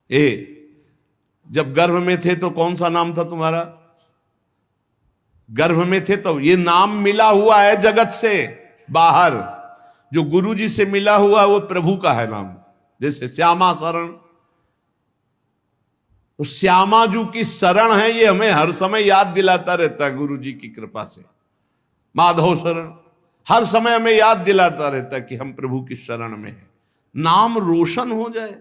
जब गर्भ में थे तो कौन सा नाम था तुम्हारा? गर्भ में थे तो ये नाम मिला हुआ है जगत से बाहर। जो गुरु जी से मिला हुआ वो प्रभु का है नाम। जैसे श्यामा शरण, तो श्यामा जू की शरण है, ये हमें हर समय याद दिलाता रहता है गुरु जी की कृपा से। माधव शरण हर समय हमें याद दिलाता रहता है कि हम प्रभु की शरण में हैं। नाम रोशन हो जाए।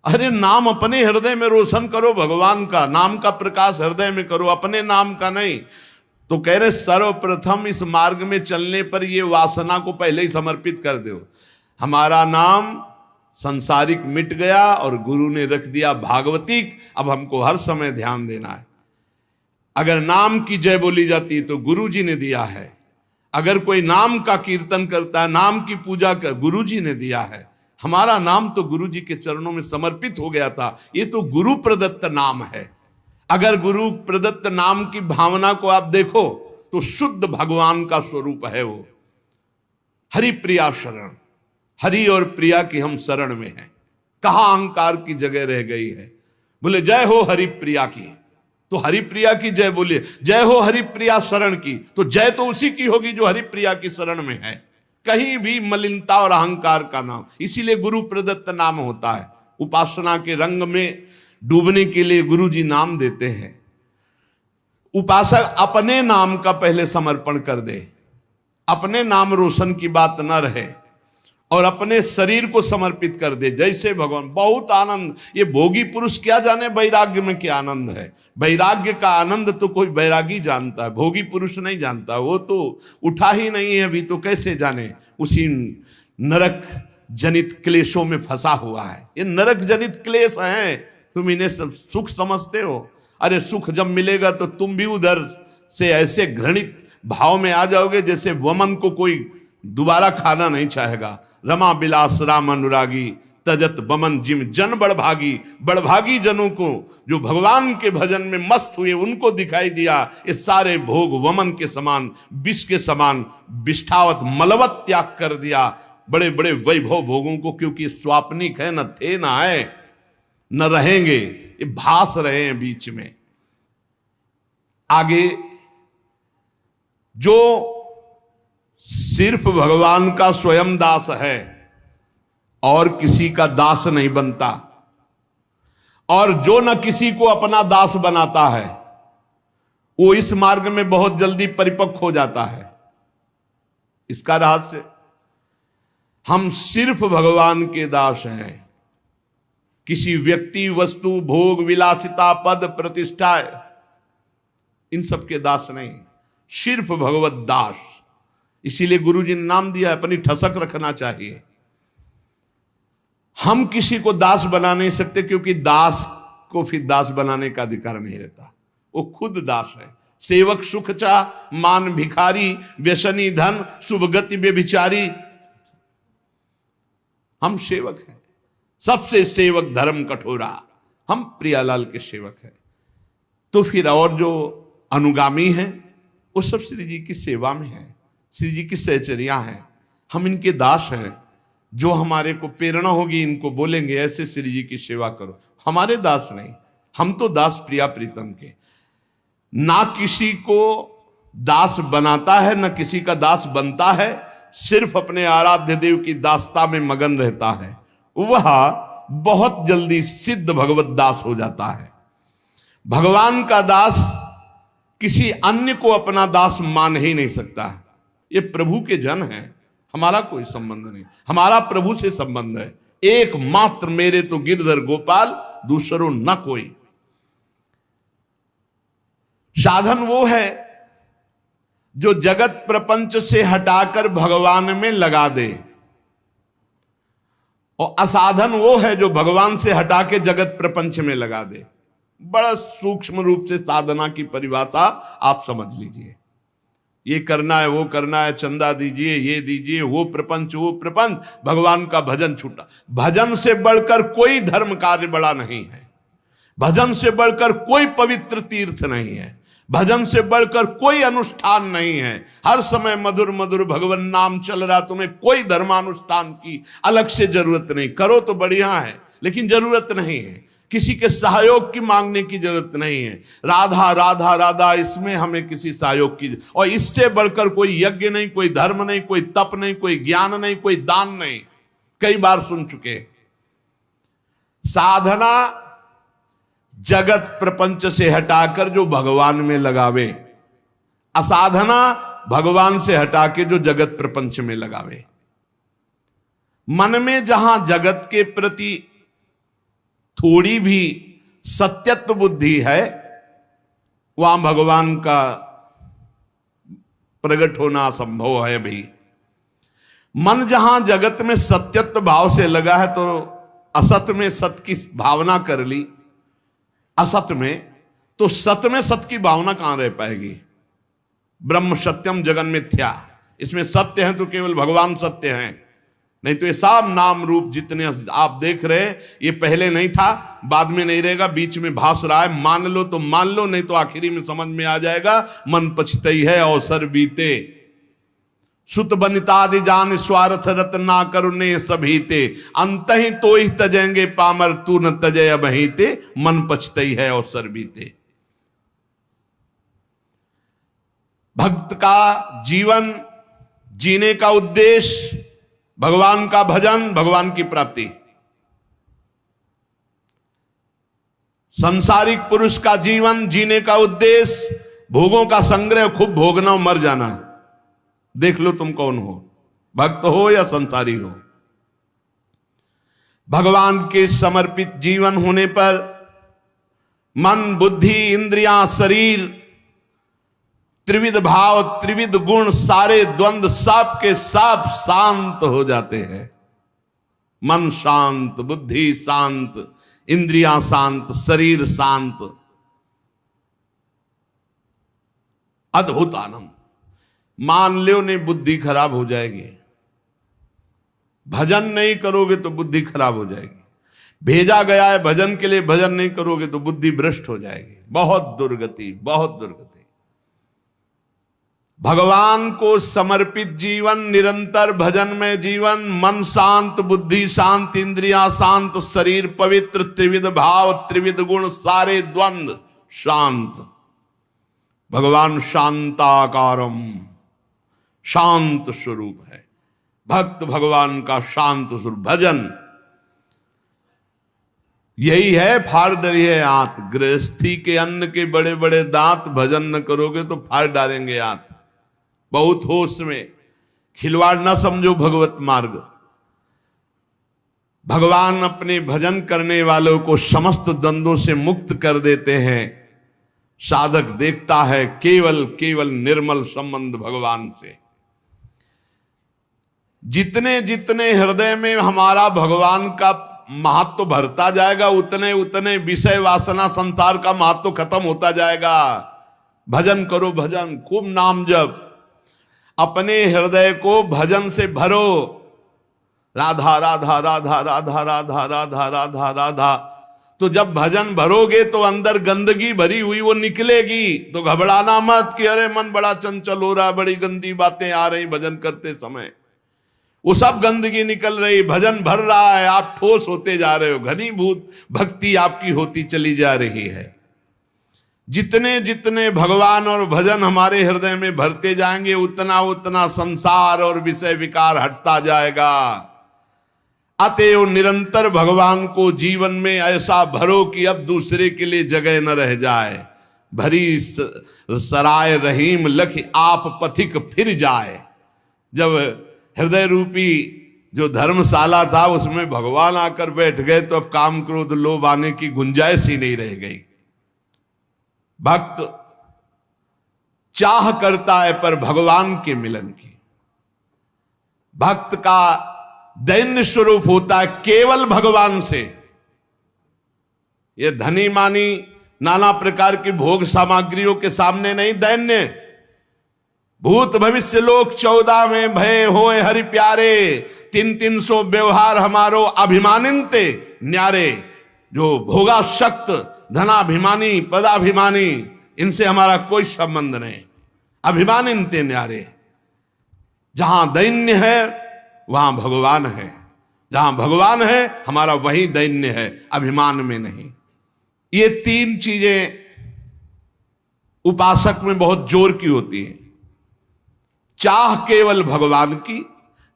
अरे नाम अपने हृदय में रोशन करो, भगवान का नाम का प्रकाश हृदय में करो, अपने नाम का नहीं। तो कह रहे सर्वप्रथम इस मार्ग में चलने पर ये वासना को पहले ही समर्पित कर दो। हमारा नाम संसारिक मिट गया और गुरु ने रख दिया भागवतिक। अब हमको हर समय ध्यान देना है। अगर नाम की जय बोली जाती है तो गुरु जी ने दिया है। अगर कोई नाम का कीर्तन करता है, नाम की पूजा कर, गुरु जी ने दिया है। हमारा नाम तो गुरु जी के चरणों में समर्पित हो गया था। ये तो गुरु प्रदत्त नाम है। अगर गुरु प्रदत्त नाम की भावना को आप देखो तो शुद्ध भगवान का स्वरूप है वो। हरि प्रिया शरण, हरि और प्रिया की हम शरण में हैं। कहां अहंकार की जगह रह गई है। बोले जय हो हरि प्रिया की, तो हरि प्रिया की जय बोलिए। जय हो हरि प्रिया शरण की, तो जय तो उसी की होगी जो हरि प्रिया की शरण में है। कहीं भी मलिनता और अहंकार का नाम, इसीलिए गुरु प्रदत्त नाम होता है। उपासना के रंग में डूबने के लिए गुरु जी नाम देते हैं। उपासक अपने नाम का पहले समर्पण कर दे, अपने नाम रोशन की बात न रहे और अपने शरीर को समर्पित कर दे। जैसे भगवान, बहुत आनंद। ये भोगी पुरुष क्या जाने वैराग्य में क्या आनंद है। वैराग्य का आनंद तो कोई बैरागी जानता है, भोगी पुरुष नहीं जानता। वो तो उठा ही नहीं है अभी, तो कैसे जाने। उसी नरक जनित क्लेशों में फंसा हुआ है। ये नरक जनित क्लेश हैं, तुम इन्हें सुख समझते हो। अरे सुख जब मिलेगा तो तुम भी उधर से ऐसे घृणित भाव में आ जाओगे जैसे वमन को कोई दोबारा खाना नहीं चाहेगा। रमा बिलास राम अनुरागी, तजत बमन जिम जन बड़भागी। बड़भागी जनों को जो भगवान के भजन में मस्त हुए उनको दिखाई दिया ये सारे भोग वमन के समान, विष के समान विष्ठावत मलवत त्याग कर दिया। बड़े बड़े वैभव भोगों को, क्योंकि स्वाप्निक है, न थे न आए न रहेंगे, ये भास रहे हैं बीच में। आगे जो सिर्फ भगवान का स्वयं दास है और किसी का दास नहीं बनता, और जो न किसी को अपना दास बनाता है, वो इस मार्ग में बहुत जल्दी परिपक्व हो जाता है। इसका रहस्य, हम सिर्फ भगवान के दास हैं। किसी व्यक्ति, वस्तु, भोग, विलासिता, पद, प्रतिष्ठा, इन सब के दास नहीं, सिर्फ भगवत दास। इसीलिए गुरु जी ने नाम दिया, अपनी ठसक रखना चाहिए। हम किसी को दास बना नहीं सकते, क्योंकि दास को फिर दास बनाने का अधिकार नहीं रहता। वो खुद दास है। सेवक सुख चा, मान भिखारी, व्यसनी धन, शुभ गति व्यभिचारी। हम सेवक हैं, सबसे सेवक धर्म कठोरा। हम प्रियालाल के सेवक हैं। तो फिर और जो अनुगामी हैं वो सब श्री जी की सेवा में है, श्री जी की सहचर्या हैं। हम इनके दास हैं। जो हमारे को प्रेरणा होगी इनको बोलेंगे ऐसे श्री जी की सेवा करो। हमारे दास नहीं, हम तो दास प्रिया प्रीतम के। ना किसी को दास बनाता है, ना किसी का दास बनता है, सिर्फ अपने आराध्य देव की दासता में मगन रहता है। वह बहुत जल्दी सिद्ध भगवत दास हो जाता है। भगवान का दास किसी अन्य को अपना दास मान ही नहीं सकता। ये प्रभु के जन हैं, हमारा कोई संबंध नहीं। हमारा प्रभु से संबंध है। एकमात्र मेरे तो गिरधर गोपाल, दूसरों न कोई। साधन वो है जो जगत प्रपंच से हटाकर भगवान में लगा दे, और असाधन वो है जो भगवान से हटा के जगत प्रपंच में लगा दे। बड़ा सूक्ष्म रूप से साधना की परिभाषा आप समझ लीजिए। ये करना है, वो करना है, चंदा दीजिए, ये दीजिए, वो प्रपंच, भगवान का भजन छूटा। भजन से बढ़कर कोई धर्म कार्य बड़ा नहीं है। भजन से बढ़कर कोई पवित्र तीर्थ नहीं है। भजन से बढ़कर कोई अनुष्ठान नहीं है। हर समय मधुर मधुर भगवान नाम चल रहा, तुम्हें कोई धर्मानुष्ठान की अलग से जरूरत नहीं। करो तो बढ़िया है, लेकिन जरूरत नहीं है। किसी के सहयोग की मांगने की जरूरत नहीं है। राधा राधा राधा, इसमें हमें किसी सहयोग की, और इससे बढ़कर कोई यज्ञ नहीं, कोई धर्म नहीं, कोई तप नहीं, कोई ज्ञान नहीं, कोई दान नहीं। कई बार सुन चुके। साधना जगत प्रपंच से हटाकर जो भगवान में लगावे, असाधना भगवान से हटा के जो जगत प्रपंच में लगावे। मन में जहां जगत के प्रति थोड़ी भी सत्यत्व बुद्धि है, वहां भगवान का प्रकट होना असंभव है भी। मन जहां जगत में सत्यत्व भाव से लगा है, तो असत में सत की भावना कर ली, असत में, तो सत में सत की भावना कहां रह पाएगी। ब्रह्म सत्यम जगन मिथ्या, इसमें सत्य है तो केवल भगवान सत्य हैं, नहीं तो ये सब नाम रूप जितने आप देख रहे हैं, ये पहले नहीं था, बाद में नहीं रहेगा, बीच में भास रहा है। मान लो तो मान लो, नहीं तो आखिरी में समझ में आ जाएगा। मन पछतई है अवसर बीते, सुत बनितादि जान स्वार्थ रत ना करुणे सभीते, अंत ही तो ही तजेंगे पामर तू न तजय बहीते, मन पछतई है अवसर बीते। भक्त का जीवन जीने का उद्देश्य भगवान का भजन, भगवान की प्राप्ति। सांसारिक पुरुष का जीवन जीने का उद्देश्य भोगों का संग्रह, खूब भोगना और मर जाना। देख लो तुम कौन हो, भक्त हो या संसारी हो। भगवान के समर्पित जीवन होने पर मन, बुद्धि, इंद्रियां, शरीर, त्रिविध भाव, त्रिविध गुण, सारे द्वंद्व सब के सब शांत हो जाते हैं। मन शांत, बुद्धि शांत, इंद्रियां शांत, शरीर शांत, अद्भुत आनंद। मान लो ने बुद्धि खराब हो जाएगी, भजन नहीं करोगे तो बुद्धि खराब हो जाएगी। भेजा गया है भजन के लिए, भजन नहीं करोगे तो बुद्धि भ्रष्ट हो जाएगी। बहुत दुर्गति, बहुत दुर्गति। भगवान को समर्पित जीवन, निरंतर भजन में जीवन, मन शांत, बुद्धि शांत, इंद्रियां शांत, शरीर पवित्र, त्रिविध भाव, त्रिविध गुण, सारे द्वंद्व शांत। भगवान शांताकारम, शांत स्वरूप है। भक्त भगवान का शांत स्वरूप। भजन यही है, फाड़ डरी है आंत। गृहस्थी के अन्न के बड़े बड़े दांत, भजन न करोगे तो फाड़ डालेंगे आंत। बहुत होश में, खिलवाड़ न समझो भगवत मार्ग। भगवान अपने भजन करने वालों को समस्त द्वंद्वों से मुक्त कर देते हैं। साधक देखता है केवल केवल निर्मल संबंध भगवान से। जितने जितने हृदय में हमारा भगवान का महत्व भरता जाएगा, उतने उतने विषय वासना संसार का महत्व खत्म होता जाएगा। भजन करो, भजन, खूब नाम जप, अपने हृदय को भजन से भरो। राधा राधा राधा राधा राधा राधा राधा राधा। तो जब भजन भरोगे तो अंदर गंदगी भरी हुई वो निकलेगी। तो घबराना मत कि अरे मन बड़ा चंचल हो रहा, बड़ी गंदी बातें आ रही भजन करते समय। वो सब गंदगी निकल रही, भजन भर रहा है, आप ठोस होते जा रहे हो, घनीभूत भक्ति आपकी होती चली जा रही है। जितने जितने भगवान और भजन हमारे हृदय में भरते जाएंगे, उतना उतना संसार और विषय विकार हटता जाएगा। अतएव निरंतर भगवान को जीवन में ऐसा भरो कि अब दूसरे के लिए जगह न रह जाए। भरी सराय रहीम लख आप पथिक फिर जाए। जब हृदय रूपी जो धर्मशाला था उसमें भगवान आकर बैठ गए तो अब काम क्रोध लोभ आने की गुंजाइश ही नहीं रह गई। भक्त चाह करता है पर भगवान के मिलन की। भक्त का दैन्य स्वरूप होता है केवल भगवान से। ये धनी मानी नाना प्रकार की भोग सामग्रियों के सामने नहीं दैन्य। भूत भविष्य लोक 14 में भय होए हरि प्यारे, 300 व्यवहार हमारो अभिमानिनते न्यारे। जो भोगाशक्त, धनाभिमानी, पदाभिमानी, इनसे हमारा कोई संबंध नहीं। अभिमानिनते न्यारे। जहां दैन्य है वहां भगवान है, जहां भगवान है हमारा वही दैन्य है, अभिमान में नहीं। ये तीन चीजें उपासक में बहुत जोर की होती हैं। चाह केवल भगवान की,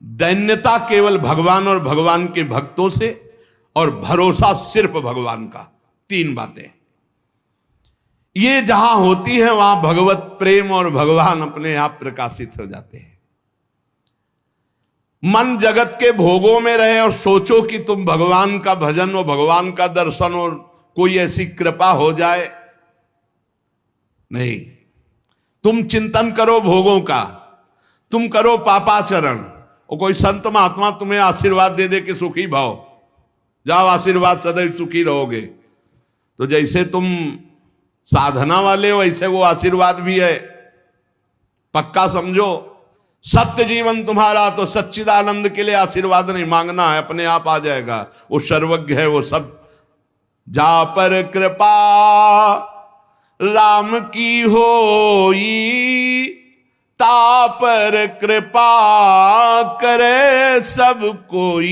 दैन्यता केवल भगवान और भगवान के भक्तों से, और भरोसा सिर्फ भगवान का। तीन बातें ये जहां होती है वहां भगवत प्रेम और भगवान अपने आप प्रकाशित हो जाते हैं। मन जगत के भोगों में रहे और सोचो कि तुम भगवान का भजन और भगवान का दर्शन और कोई ऐसी कृपा हो जाए, नहीं। तुम चिंतन करो भोगों का, तुम करो पापाचरण, और कोई संत महात्मा तुम्हें आशीर्वाद दे दे कि सुखी भाव, जाओ आशीर्वाद सदैव सुखी रहोगे, तो जैसे तुम साधना वाले हो वैसे वो आशीर्वाद भी है, पक्का समझो। सत्य जीवन तुम्हारा तो सच्चिदानंद के लिए आशीर्वाद नहीं मांगना है, अपने आप आ जाएगा। वो सर्वज्ञ है, वो सब। जा पर कृपा राम की होई, ता पर कृपा करे सब कोई।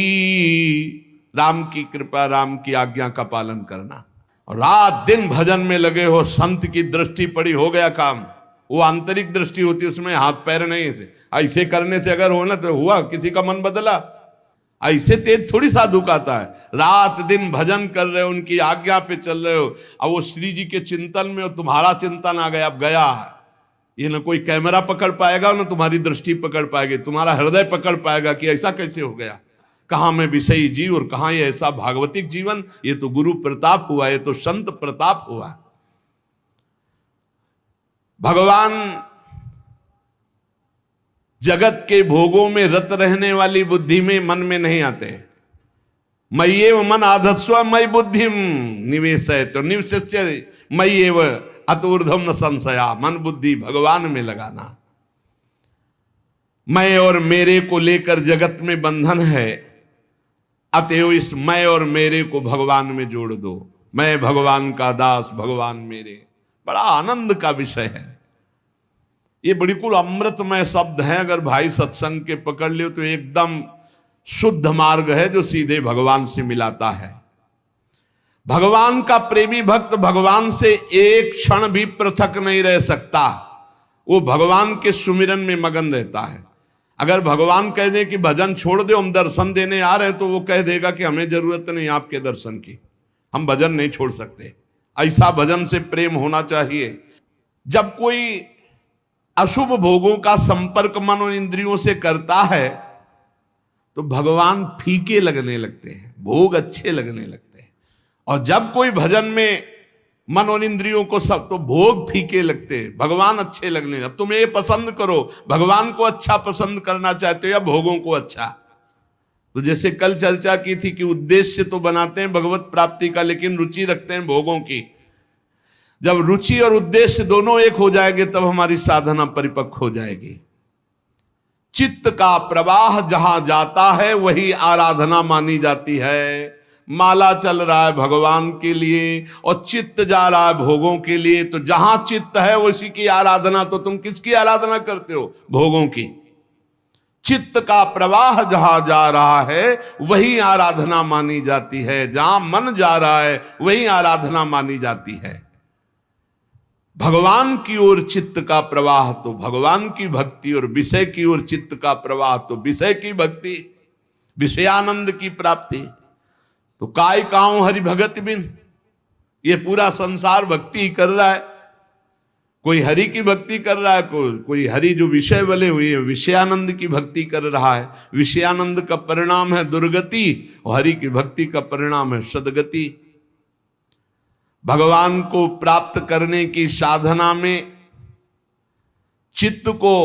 राम की कृपा, राम की आज्ञा का पालन करना, और रात दिन भजन में लगे हो। संत की दृष्टि पड़ी, हो गया काम। वो आंतरिक दृष्टि होती है, उसमें हाथ पैर नहीं ऐसे करने से अगर हो ना तो हुआ, किसी का मन बदला। ऐसे तेज थोड़ी साधु का आता है। रात दिन भजन कर रहे हो, उनकी आज्ञा पे चल रहे हो, अब वो श्री जी के चिंतन में हो, तुम्हारा चिंतन आ गया, अब गया। ये ना कोई कैमरा पकड़ पाएगा, ना तुम्हारी दृष्टि पकड़ पाएगी, तुम्हारा हृदय पकड़ पाएगा कि ऐसा कैसे हो गया। कहां में विषयी जीव और कहां ये ऐसा भागवतिक जीवन। ये तो गुरु प्रताप हुआ, ये तो संत प्रताप हुआ। भगवान जगत के भोगों में रत रहने वाली बुद्धि में, मन में नहीं आते। मय्येव मन आधत्स्व मयि बुद्धिम निवेशय, तो निवस्य मय्येव अतूर्ध्वम न संशया। मन बुद्धि भगवान में लगाना। मैं और मेरे को लेकर जगत में बंधन है, अतएव इस मैं और मेरे को भगवान में जोड़ दो। मैं भगवान का दास, भगवान मेरे। बड़ा आनंद का विषय है ये, बिल्कुल अमृतमय शब्द है। अगर भाई सत्संग के पकड़ लियो तो एकदम शुद्ध मार्ग है जो सीधे भगवान से मिलाता है। भगवान का प्रेमी भक्त भगवान से एक क्षण भी पृथक नहीं रह सकता। वो भगवान के सुमिरन में मगन रहता है। अगर भगवान कह दे कि भजन छोड़ दो, हम दर्शन देने आ रहे हैं, तो वो कह देगा कि हमें जरूरत नहीं आपके दर्शन की, हम भजन नहीं छोड़ सकते। ऐसा भजन से प्रेम होना चाहिए। जब कोई अशुभ भोगों का संपर्क मन और इंद्रियों से करता है तो भगवान फीके लगने लगते हैं, भोग अच्छे लगने लगते हैं। और जब कोई भजन में मन और इंद्रियों को सब, तो भोग फीके लगते हैं, भगवान अच्छे लगने। अब तुम ये पसंद करो, भगवान को अच्छा पसंद करना चाहते हो या भोगों को अच्छा। तो जैसे कल चर्चा की थी कि उद्देश्य तो बनाते हैं भगवत प्राप्ति का, लेकिन रुचि रखते हैं भोगों की। जब रुचि और उद्देश्य दोनों एक हो जाएंगे तब हमारी साधना परिपक्व हो जाएगी। चित्त का प्रवाह जहां जाता है वही आराधना मानी जाती है। माला चल रहा है भगवान के लिए और चित्त जा रहा है भोगों के लिए, तो जहां चित्त है उसी की आराधना। तो तुम किसकी आराधना करते हो? भोगों की। चित्त का प्रवाह जहां जा रहा है वही आराधना मानी जाती है। जहां मन जा रहा है वही आराधना मानी जाती है। भगवान की ओर चित्त का प्रवाह तो भगवान की भक्ति, और विषय की ओर चित्त का प्रवाह तो विषय की भक्ति, विषयानंद की प्राप्ति। तो काय काऊं हरि भगत बिन, ये पूरा संसार भक्ति कर रहा है। कोई हरि की भक्ति कर रहा है, कोई हरि जो विषय बले हुए हैं विषयानंद की भक्ति कर रहा है। विषयानंद का परिणाम है दुर्गति और हरि की भक्ति का परिणाम है सदगति। भगवान को प्राप्त करने की साधना में चित्त को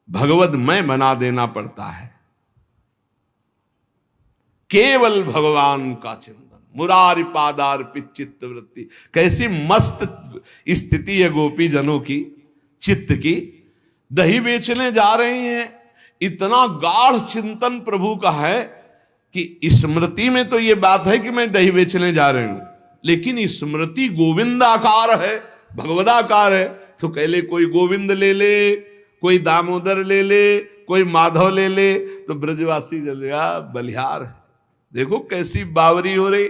भगवदमय बना देना पड़ता है। केवल भगवान का चिंतन, मुरारी पादार्पित चित्त वृत्ति। कैसी मस्त स्थिति है गोपी जनों की, चित्त की। दही बेचने जा रहे हैं, इतना गाढ़ चिंतन प्रभु का है कि स्मृति में तो ये बात है कि मैं दही बेचने जा रही हूं, लेकिन स्मृति गोविंदाकार है, भगवदाकार है। तो कह ले कोई गोविंद ले ले, कोई दामोदर ले ले, कोई माधव ले ले, तो ब्रजवासी जल गया बलिहार है। देखो कैसी बावरी हो रही।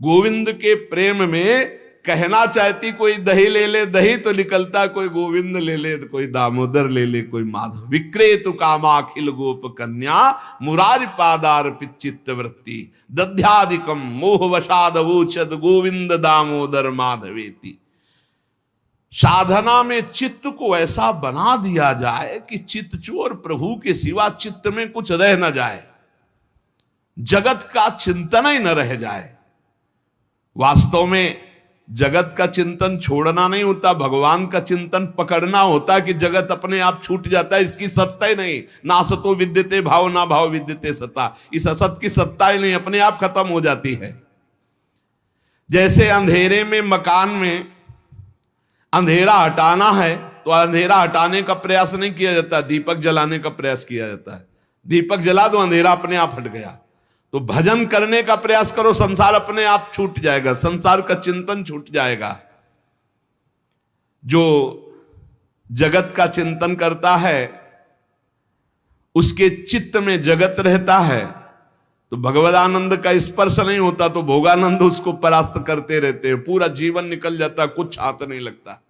गोविंद के प्रेम में कहना चाहती कोई दही ले ले, दही तो निकलता कोई गोविंद ले ले, तो कोई दामोदर ले ले, कोई माधव। विक्रेतु कामाखिल गोप कन्या मुरारी पादार्पित चित्त वृत्ति दध्यादिकम मोह वशाद वोचद गोविंद दामोदर माधवेति। साधना में चित्त को ऐसा बना दिया जाए कि चित्त चोर प्रभु के सिवा चित्त में कुछ रह न जाए, जगत का चिंतन ही न रह जाए। वास्तव में जगत का चिंतन छोड़ना नहीं होता, भगवान का चिंतन पकड़ना होता कि जगत अपने आप छूट जाता है, इसकी सत्ता ही नहीं। ना सतो विद्यते भाव, ना भाव विद्यते सत्ता। इस असत की सत्ता ही नहीं, अपने आप खत्म हो जाती है। जैसे अंधेरे में मकान में अंधेरा हटाना है तो अंधेरा हटाने का प्रयास नहीं किया जाता, दीपक जलाने का प्रयास किया जाता है। दीपक जला दो, अंधेरा अपने आप हट गया। तो भजन करने का प्रयास करो, संसार अपने आप छूट जाएगा, संसार का चिंतन छूट जाएगा। जो जगत का चिंतन करता है उसके चित्त में जगत रहता है, तो भगवदानंद का स्पर्श नहीं होता तो भोगानंद उसको परास्त करते रहते हैं। पूरा जीवन निकल जाता, कुछ हाथ नहीं लगता।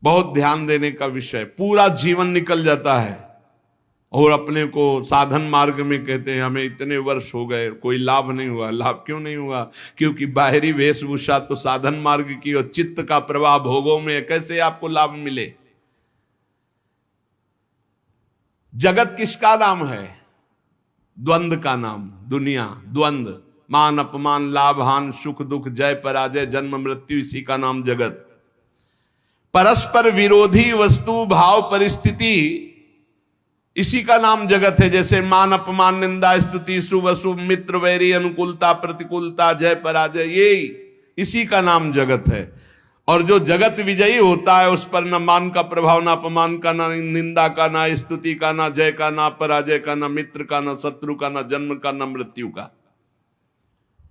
बहुत ध्यान देने का विषय, पूरा जीवन निकल जाता है और अपने को साधन मार्ग में कहते हैं हमें इतने वर्ष हो गए, कोई लाभ नहीं हुआ। लाभ क्यों नहीं हुआ? क्योंकि बाहरी वेशभूषा तो साधन मार्ग की और चित्त का प्रवाह भोगों में, कैसे आपको लाभ मिले? जगत किसका नाम है? द्वंद्व का नाम। दुनिया द्वंद्व, मान अपमान, लाभ हान, सुख दुख, जय पराजय, जन्म मृत्यु, इसी का नाम जगत। परस्पर विरोधी वस्तु भाव परिस्थिति, इसी का नाम जगत है। जैसे मान अपमान, निंदा स्तुति, शुभ अशुभ, मित्र वैरी, अनुकूलता प्रतिकूलता, जय पराजय, ये इसी का नाम जगत है। और जो जगत विजयी होता है उस पर न मान का प्रभाव, ना अपमान का, ना निंदा का, ना स्तुति का, ना जय का, ना पराजय का, ना मित्र का, ना शत्रु का, ना जन्म का, ना मृत्यु का।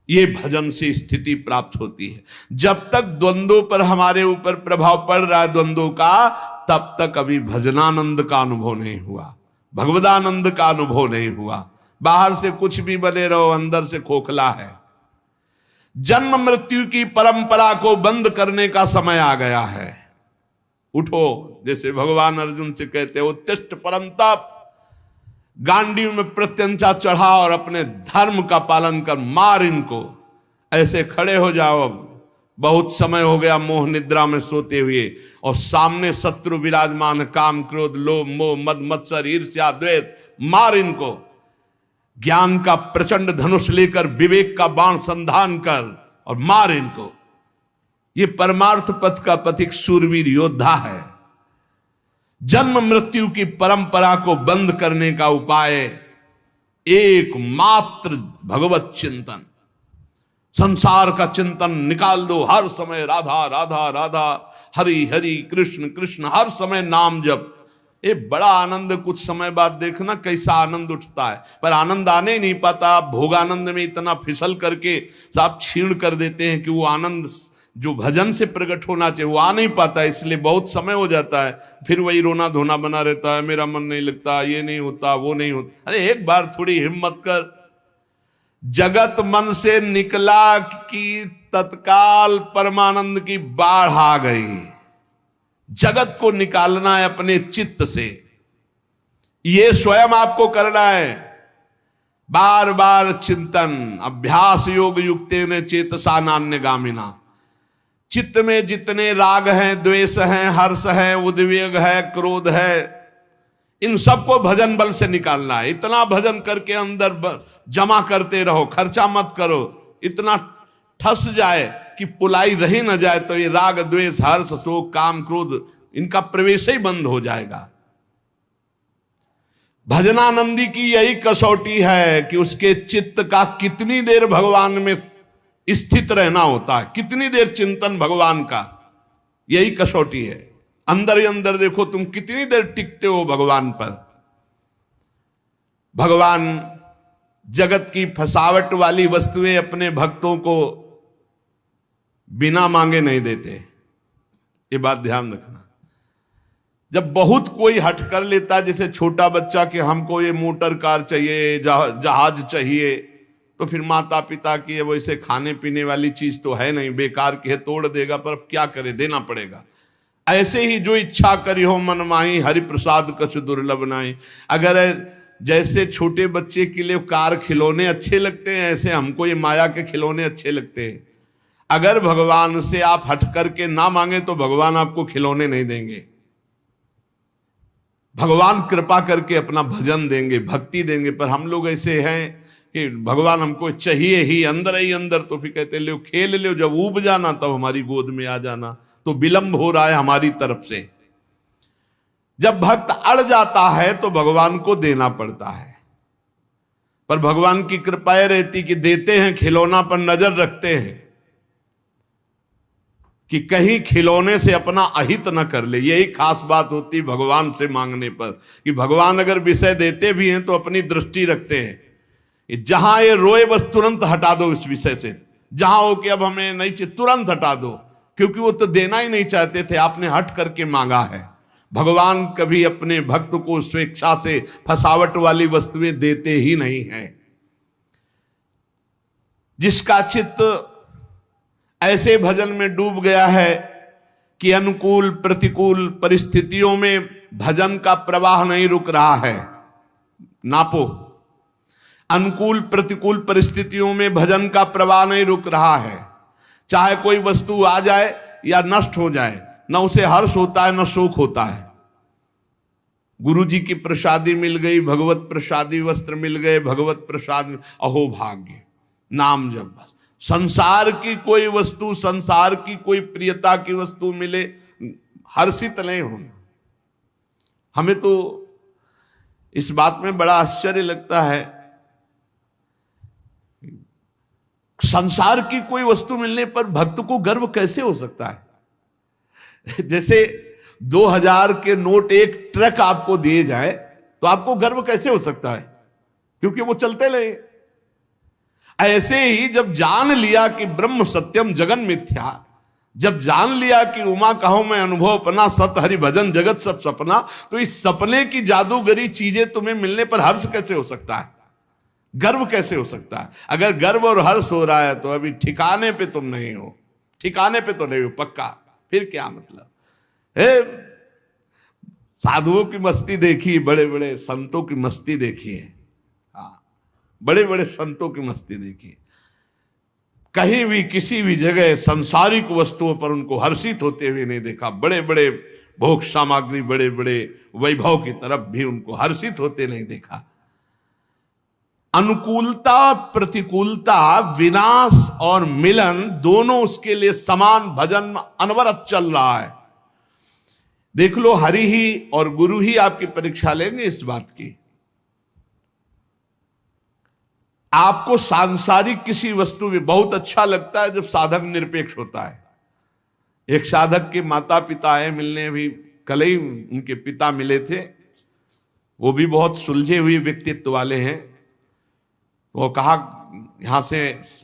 ये भजन से स्थिति प्राप्त होती है। जब तक द्वंद्वों पर हमारे ऊपर प्रभाव पड़ रहा है द्वंद्वों का, तब तक अभी भजनानंद का अनुभव नहीं हुआ, भगवदानंद का अनुभव नहीं हुआ। बाहर से कुछ भी बने रहो, अंदर से खोखला है। जन्म मृत्यु की परंपरा को बंद करने का समय आ गया है। उठो, जैसे भगवान अर्जुन से कहते हैं उत्तिष्ठ परंतप, गांडी में प्रत्यंचा चढ़ा और अपने धर्म का पालन कर, मार इनको। ऐसे खड़े हो जाओ, अब बहुत समय हो गया मोह निद्रा में सोते हुए, और सामने शत्रु विराजमान, काम क्रोध लोभ मोह मद मत्सर ईर्ष्या द्वेष, मार इनको। ज्ञान का प्रचंड धनुष लेकर विवेक का बाण संधान कर और मार इनको। ये परमार्थ पथ का पथिक शूरवीर योद्धा है। जन्म मृत्यु की परंपरा को बंद करने का उपाय एकमात्र भगवत चिंतन। संसार का चिंतन निकाल दो, हर समय राधा राधा राधा, हरि हरि कृष्ण कृष्ण, हर समय नाम जप। ये बड़ा आनंद, कुछ समय बाद देखना कैसा आनंद उठता है। पर आनंद आने ही नहीं पाता। आप भोगानंद में इतना फिसल करके आप छीण कर देते हैं कि वो आनंद जो भजन से प्रकट होना चाहिए वो आ नहीं पाता, इसलिए बहुत समय हो जाता है। फिर वही रोना धोना बना रहता है, मेरा मन नहीं लगता, ये नहीं होता, वो नहीं होता। अरे एक बार थोड़ी हिम्मत कर। जगत मन से निकला कि तत्काल परमानंद की बाढ़ आ गई। जगत को निकालना है अपने चित्त से, ये स्वयं आपको करना है। बार बार चिंतन, अभ्यास योग युक्ते ने चेतसा नान्यगामिना। चित्त में जितने राग हैं, द्वेष हैं, हर्ष है, उद्वेग है, क्रोध है, इन सबको भजन बल से निकालना है। इतना भजन करके अंदर जमा करते रहो, खर्चा मत करो। इतना ठस जाए कि पुलाई रही न जाए तो ये राग द्वेष हर्ष शोक काम क्रोध इनका प्रवेश ही बंद हो जाएगा। भजनानंदी की यही कसौटी है कि उसके चित्त का कितनी देर भगवान में स्थित रहना होता है, कितनी देर चिंतन भगवान का, यही कसौटी है। अंदर ही अंदर देखो तुम कितनी देर टिकते हो भगवान पर। भगवान जगत की फसावट वाली वस्तुएं अपने भक्तों को बिना मांगे नहीं देते, ये बात ध्यान रखना। जब बहुत कोई हट कर लेता, जैसे छोटा बच्चा कि हमको ये मोटर कार चाहिए, जहाज चाहिए, तो फिर माता पिता की वैसे खाने पीने वाली चीज तो है नहीं, बेकार की है, तोड़ देगा, पर अब क्या करे, देना पड़ेगा। ऐसे ही जो इच्छा करी हो मन माही, हरि प्रसाद कछु दुर्लभ नाही। अगर जैसे छोटे बच्चे के लिए कार खिलौने अच्छे लगते हैं, ऐसे हमको ये माया के खिलौने अच्छे लगते हैं। अगर भगवान से आप हट करके ना मांगे तो भगवान आपको खिलौने नहीं देंगे। भगवान कृपा करके अपना भजन देंगे, भक्ति देंगे। पर हम लोग ऐसे हैं कि भगवान हमको चाहिए ही अंदर, तो फिर कहते लो खेल लो, जब ऊब जाना तब हमारी गोद में आ जाना। तो विलंब हो रहा है हमारी तरफ से। जब भक्त अड़ जाता है तो भगवान को देना पड़ता है। पर भगवान की कृपा रहती कि देते हैं, खिलौना पर नजर रखते हैं कि कहीं खिलौने से अपना अहित न कर ले। यही खास बात होती भगवान से मांगने पर, कि भगवान अगर विषय देते भी हैं तो अपनी दृष्टि रखते हैं। जहां ये रोए बस तुरंत हटा दो इस विषय से, जहां हो कि अब हमें नहीं चाहिए तुरंत हटा दो, क्योंकि वो तो देना ही नहीं चाहते थे, आपने हट करके मांगा है। भगवान कभी अपने भक्त को स्वेच्छा से फसावट वाली वस्तुएं देते ही नहीं हैं। जिसका चित्त ऐसे भजन में डूब गया है कि अनुकूल प्रतिकूल परिस्थितियों में भजन का प्रवाह नहीं रुक रहा है। नापो, अनुकूल प्रतिकूल परिस्थितियों में भजन का प्रवाह नहीं रुक रहा है। चाहे कोई वस्तु आ जाए या नष्ट हो जाए, न उसे हर्ष होता है न शोक होता है। गुरु जी की प्रसादी मिल गई, भगवत प्रसादी वस्त्र मिल गए, भगवत प्रसाद, अहो भाग्य, नाम जब बस। संसार की कोई वस्तु, संसार की कोई प्रियता की वस्तु मिले, हर्षित नहीं होना। हमें तो इस बात में बड़ा आश्चर्य लगता है, संसार की कोई वस्तु मिलने पर भक्त को गर्व कैसे हो सकता है। जैसे 2000 के नोट एक ट्रक आपको दिए जाए तो आपको गर्व कैसे हो सकता है, क्योंकि वो चलते रहे। ऐसे ही जब जान लिया कि ब्रह्म सत्यम जगन मिथ्या, जब जान लिया कि उमा कहो मैं अनुभव अपना, सत हरि भजन जगत सब सपना, तो इस सपने की जादूगरी चीजें तुम्हें मिलने पर हर्ष कैसे हो सकता है, गर्व कैसे हो सकता है। अगर गर्व और हर्ष हो रहा है तो अभी ठिकाने पे तुम नहीं हो, ठिकाने पे तो नहीं हो पक्का। फिर क्या मतलब है। साधुओं की मस्ती देखी, बड़े बड़े संतों की मस्ती देखी है, बड़े बड़े संतों की मस्ती देखी। कहीं भी किसी भी जगह सांसारिक वस्तुओं पर उनको हर्षित होते हुए नहीं देखा। बड़े बड़े भोग सामग्री, बड़े बड़े वैभव की तरफ भी उनको हर्षित होते नहीं देखा। अनुकूलता प्रतिकूलता, विनाश और मिलन दोनों उसके लिए समान भजन अनवरत चल रहा है। देख लो, हरि ही और गुरु ही आपकी परीक्षा लेंगे इस बात की। आपको सांसारिक किसी वस्तु में बहुत अच्छा लगता है जब साधक निरपेक्ष होता है। एक साधक के माता पिता है मिलने, अभी कल ही उनके पिता मिले थे, वो भी बहुत सुलझे हुए व्यक्तित्व वाले हैं। वो कहा यहाँ से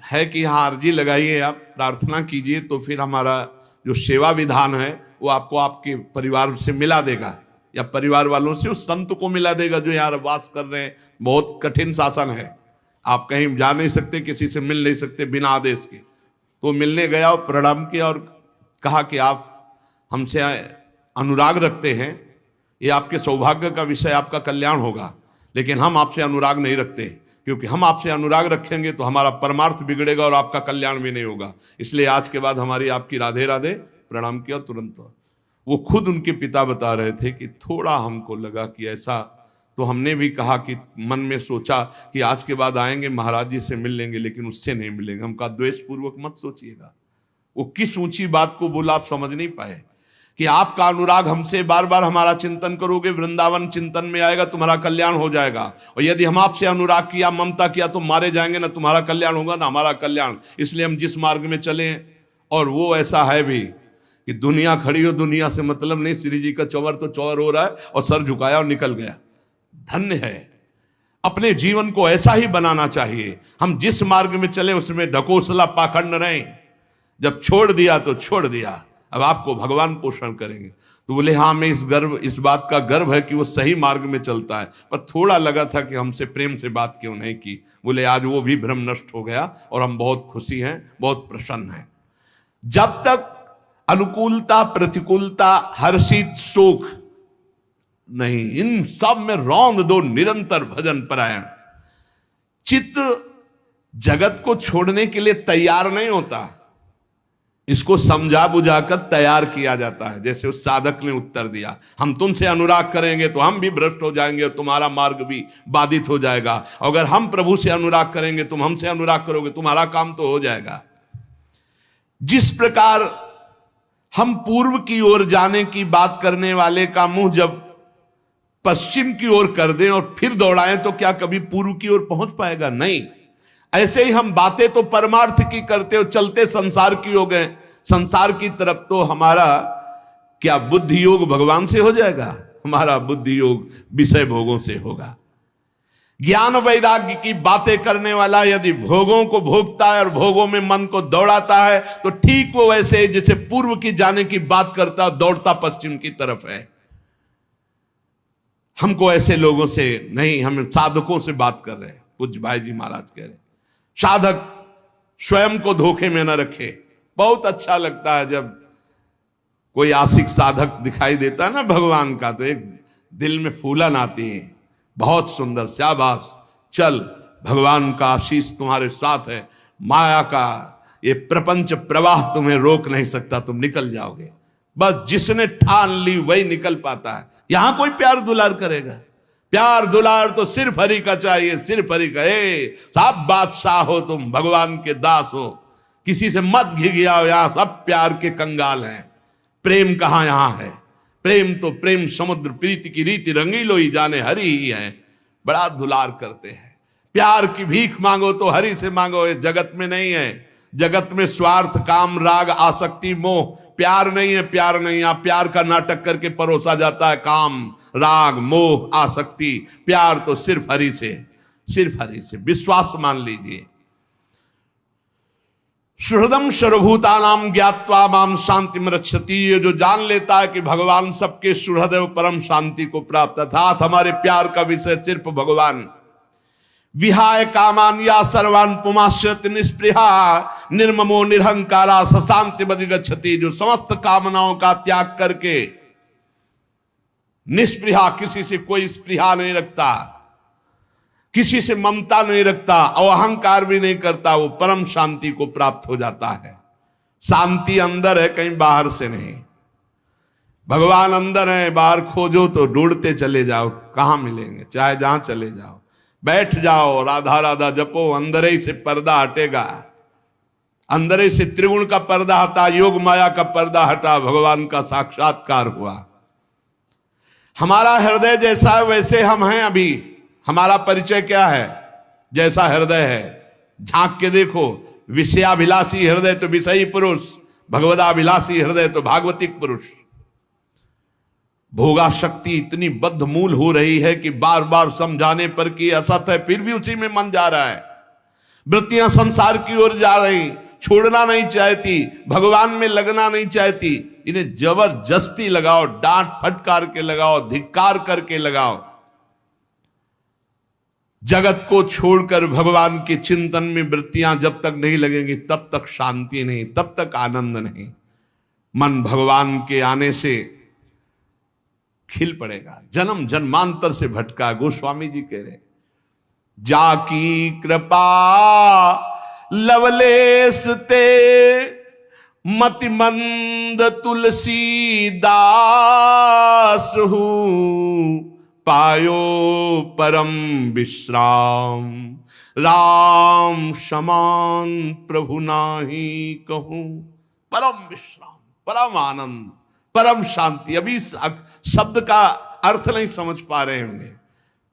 है कि यहाँ अर्जी लगाइए, आप प्रार्थना कीजिए, तो फिर हमारा जो सेवा विधान है वो आपको आपके परिवार से मिला देगा, या परिवार वालों से उस संत को मिला देगा जो यहाँ वास कर रहे हैं। बहुत कठिन शासन है, आप कहीं जा नहीं सकते, किसी से मिल नहीं सकते बिना आदेश के। तो मिलने गया और प्रणाम किया और कहा कि आप हमसे अनुराग रखते हैं, ये आपके सौभाग्य का विषय, आपका कल्याण होगा, लेकिन हम आपसे अनुराग नहीं रखते, क्योंकि हम आपसे अनुराग रखेंगे तो हमारा परमार्थ बिगड़ेगा और आपका कल्याण भी नहीं होगा। इसलिए आज के बाद हमारी आपकी राधे राधे। प्रणाम किया तुरंत। वो खुद उनके पिता बता रहे थे कि थोड़ा हमको लगा कि ऐसा, तो हमने भी कहा कि मन में सोचा कि आज के बाद आएंगे महाराज जी से मिल लेंगे, लेकिन उससे नहीं मिलेंगे। हम कहा द्वेष पूर्वक मत सोचिएगा। वो किस ऊंची बात को बोला आप समझ नहीं पाए कि आपका अनुराग हमसे, बार बार हमारा चिंतन करोगे, वृंदावन चिंतन में आएगा, तुम्हारा कल्याण हो जाएगा। और यदि हम आपसे अनुराग किया, ममता किया, तो मारे जाएंगे, ना तुम्हारा कल्याण होगा ना हमारा कल्याण। इसलिए हम जिस मार्ग में चले हैं, और वो ऐसा है भी कि दुनिया खड़ी हो, दुनिया से मतलब नहीं, श्री जी का चौवर तो चौवर हो रहा है और सर झुकाया और निकल गया। धन्य है। अपने जीवन को ऐसा ही बनाना चाहिए। हम जिस मार्ग में चले उसमें ढकोसला पाखंड रहें। जब छोड़ दिया तो छोड़ दिया, अब आपको भगवान पोषण करेंगे। तो बोले हाँ, हमें इस बात का गर्व है कि वो सही मार्ग में चलता है, पर थोड़ा लगा था कि हमसे प्रेम से बात क्यों नहीं की। बोले आज वो भी भ्रम नष्ट हो गया और हम बहुत खुशी हैं, बहुत प्रसन्न हैं। जब तक अनुकूलता, प्रतिकूलता, हर्षित, शोक नहीं, इन सब में रौंद दो निरंतर भजन परायण। चित्त जगत को छोड़ने के लिए तैयार नहीं होता, इसको समझा बुझाकर तैयार किया जाता है। जैसे उस साधक ने उत्तर दिया, हम तुमसे अनुराग करेंगे तो हम भी भ्रष्ट हो जाएंगे और तुम्हारा मार्ग भी बाधित हो जाएगा। अगर हम प्रभु से अनुराग करेंगे, तुम हमसे अनुराग करोगे, तुम्हारा काम तो हो जाएगा। जिस प्रकार हम पूर्व की ओर जाने की बात करने वाले का मुंह जब पश्चिम की ओर कर दें और फिर दौड़ाएं तो क्या कभी पूर्व की ओर पहुंच पाएगा? नहीं। ऐसे ही हम बातें तो परमार्थ की करते हो, चलते संसार की हो गए, संसार की तरफ तो हमारा क्या बुद्धि योग भगवान से हो जाएगा? हमारा बुद्धि योग विषय भोगों से होगा। ज्ञान वैराग्य की बातें करने वाला यदि भोगों को भोगता है और भोगों में मन को दौड़ाता है तो ठीक वो वैसे जैसे पूर्व की जाने की बात करता है, दौड़ता पश्चिम की तरफ है। हमको ऐसे लोगों से नहीं, हम साधकों से बात कर रहे हैं। पूज्य भाई जी महाराज कह रहे साधक स्वयं को धोखे में न रखे। बहुत अच्छा लगता है जब कोई आशिक साधक दिखाई देता है ना भगवान का, तो एक दिल में फूलन आती है, बहुत सुंदर, शाबाश, चल भगवान का आशीष तुम्हारे साथ है, माया का ये प्रपंच प्रवाह तुम्हें रोक नहीं सकता, तुम निकल जाओगे। बस जिसने ठान ली वही निकल पाता है। यहां कोई प्यार दुलार करेगा? प्यार दुलार तो सिर्फ हरि का चाहिए, सिर्फ हरि का। सब बादशाह हो तुम, भगवान के दास हो, किसी से मत घिघियाओ। यहां सब प्यार के कंगाल हैं। प्रेम कहां यहां है? प्रेम तो प्रेम समुद्र, प्रीति की रीति रंगीलो ही जाने हरि ही है। बड़ा दुलार करते हैं। प्यार की भीख मांगो तो हरि से मांगो, ये जगत में नहीं है। जगत में स्वार्थ, काम, राग, आसक्ति, मोह, प्यार नहीं है। प्यार नहीं, आप प्यार का नाटक करके परोसा जाता है काम, राग, मोह, आसक्ति। प्यार तो सिर्फ हरि से, सिर्फ हरि से। विश्वास मान लीजिए। सुहृदम सर्वभूतानां ज्ञात्वा माम शांति में रक्षति। ये जो जान लेता है कि भगवान सबके सुहृद एवं परम शांति को प्राप्त, अर्थात हमारे प्यार का विषय सिर्फ भगवान। विहाय कामान या सर्वान पुमाश्रित निष्पृहा निर्ममो निरहंकारा सशांति बदिगच्छति। जो समस्त कामनाओं का त्याग करके निष्पृहा, किसी से कोई स्पृहा नहीं रखता, किसी से ममता नहीं रखता, अहंकार भी नहीं करता, वो परम शांति को प्राप्त हो जाता है। शांति अंदर है, कहीं बाहर से नहीं। भगवान अंदर है, बाहर खोजो तो ढूंढते चले जाओ, कहां मिलेंगे? चाहे जहां चले जाओ, बैठ जाओ, राधा राधा जपो, अंदर ही से पर्दा हटेगा। अंदर ही से त्रिगुण का पर्दा हटा, योग माया का पर्दा हटा, भगवान का साक्षात्कार हुआ। हमारा हृदय जैसा है वैसे हम हैं। अभी हमारा परिचय क्या है? जैसा हृदय है, झांक के देखो। विषयाभिलाषी हृदय तो विषयी पुरुष, भगवदाभिलाषी हृदय तो भागवतिक पुरुष। भोगा शक्ति इतनी बद्ध मूल हो रही है कि बार बार समझाने पर कि असत है, फिर भी उसी में मन जा रहा है। वृत्तियां संसार की ओर जा रही, छोड़ना नहीं चाहती, भगवान में लगना नहीं चाहती। इन्हें जबरदस्ती लगाओ, डांट फटकार के लगाओ, धिक्कार करके लगाओ। जगत को छोड़कर भगवान के चिंतन में वृत्तियां जब तक नहीं लगेंगी तब तक शांति नहीं, तब तक आनंद नहीं। मन भगवान के आने से खिल पड़ेगा। जन्म जन्मांतर से भटका, गोस्वामी जी कह रहे, जाकी कृपा लवलेश ते मति मंद तुलसी दास हूं, पायो परम विश्राम, राम समान प्रभु नाही कहूं। परम विश्राम, परम आनंद, परम शांति। अभी इस शब्द का अर्थ नहीं समझ पा रहे होंगे।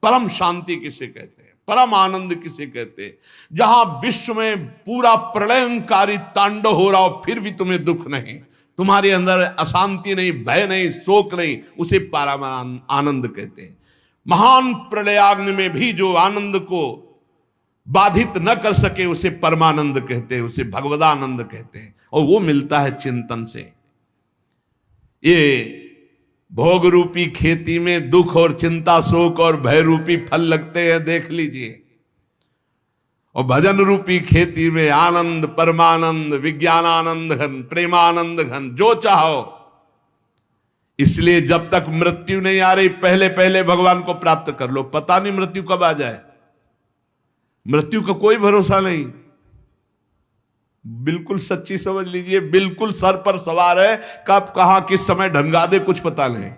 परम शांति किसे कहते हैं, परम आनंद किसे कहते हैं? जहां विश्व में पूरा प्रलयंकारी तांडव हो रहा हो फिर भी तुम्हें दुख नहीं, तुम्हारे अंदर अशांति नहीं, भय नहीं, शोक नहीं, उसे परम आनंद कहते हैं। महान प्रलयाग्नि में भी जो आनंद को बाधित न कर सके उसे परमानंद कहते हैं, उसे भगवदानंद कहते हैं। और वो मिलता है चिंतन से। ये भोग रूपी खेती में दुख और चिंता, शोक और भय रूपी फल लगते हैं, देख लीजिए। और भजन रूपी खेती में आनंद, परमानंद, विज्ञानानंद घन, प्रेमानंद घन, जो चाहो। इसलिए जब तक मृत्यु नहीं आ रही, पहले पहले भगवान को प्राप्त कर लो। पता नहीं मृत्यु कब आ जाए, मृत्यु का कोई भरोसा नहीं। बिल्कुल सच्ची समझ लीजिए, बिल्कुल सर पर सवार है, कब कहां किस समय ढंगा दे कुछ पता नहीं,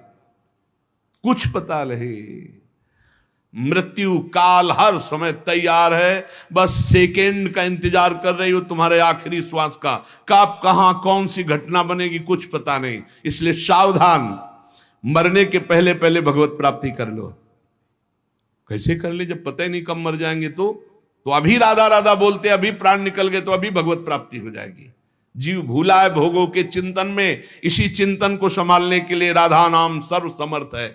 कुछ पता नहीं। मृत्यु काल हर समय तैयार है, बस सेकेंड का इंतजार कर रही हो तुम्हारे आखिरी श्वास का, कब कहां कौन सी घटना बनेगी कुछ पता नहीं। इसलिए सावधान, मरने के पहले पहले भगवत प्राप्ति कर लो। कैसे कर ले जब पता ही नहीं कब मर जाएंगे? तो अभी राधा राधा बोलते, अभी प्राण निकल गए तो अभी भगवत प्राप्ति हो जाएगी। जीव भूला है भोगों के चिंतन में, इसी चिंतन को संभालने के लिए राधा नाम सर्व समर्थ है।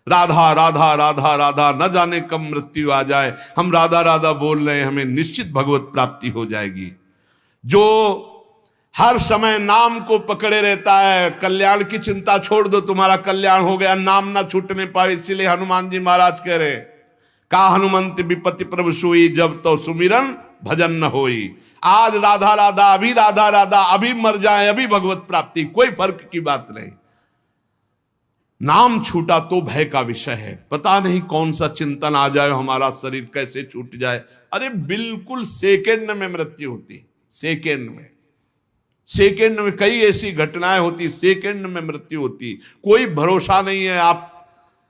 राधा राधा राधा राधा, न जाने कब मृत्यु आ जाए, हम राधा राधा बोल रहे हैं, हमें निश्चित भगवत प्राप्ति हो जाएगी। जो हर समय नाम को पकड़े रहता है, कल्याण की चिंता छोड़ दो, तुम्हारा कल्याण हो गया, नाम ना छूटने पाए। इसीलिए हनुमान जी महाराज कह रहे, का हनुमंत विपत्ति प्रभु सोई, जब तो सुमिरन भजन न होई। आज राधा राधा, अभी राधा राधा, अभी मर जाए, अभी भगवत प्राप्ति, कोई फर्क की बात नहीं। नाम छूटा तो भय का विषय है, पता नहीं कौन सा चिंतन आ जाए, हमारा शरीर कैसे छूट जाए। अरे बिल्कुल सेकेंड में मृत्यु होती, सेकेंड में, सेकेंड में कई ऐसी घटनाएं होती, सेकेंड में मृत्यु होती। कोई भरोसा नहीं है आप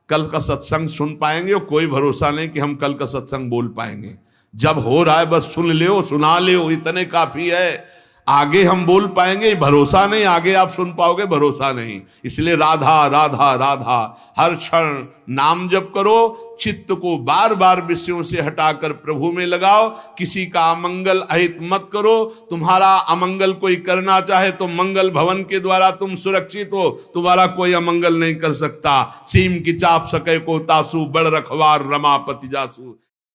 कल का सत्संग सुन पाएंगे, और कोई भरोसा नहीं कि हम कल का सत्संग बोल पाएंगे। जब हो रहा है बस सुन ले, सुना ले, इतने काफी है। आगे हम बोल पाएंगे भरोसा नहीं, आगे आप सुन पाओगे भरोसा नहीं। इसलिए राधा राधा राधा, हर क्षण नाम जप करो, चित्त को बार बार विषयों से हटाकर प्रभु में लगाओ। किसी का अमंगल अहित मत करो। तुम्हारा अमंगल कोई करना चाहे तो मंगल भवन के द्वारा तुम सुरक्षित हो, तुम्हारा कोई अमंगल नहीं कर सकता। सीम की चाप सके को तासु, बड़ रखवार रमापति जासु।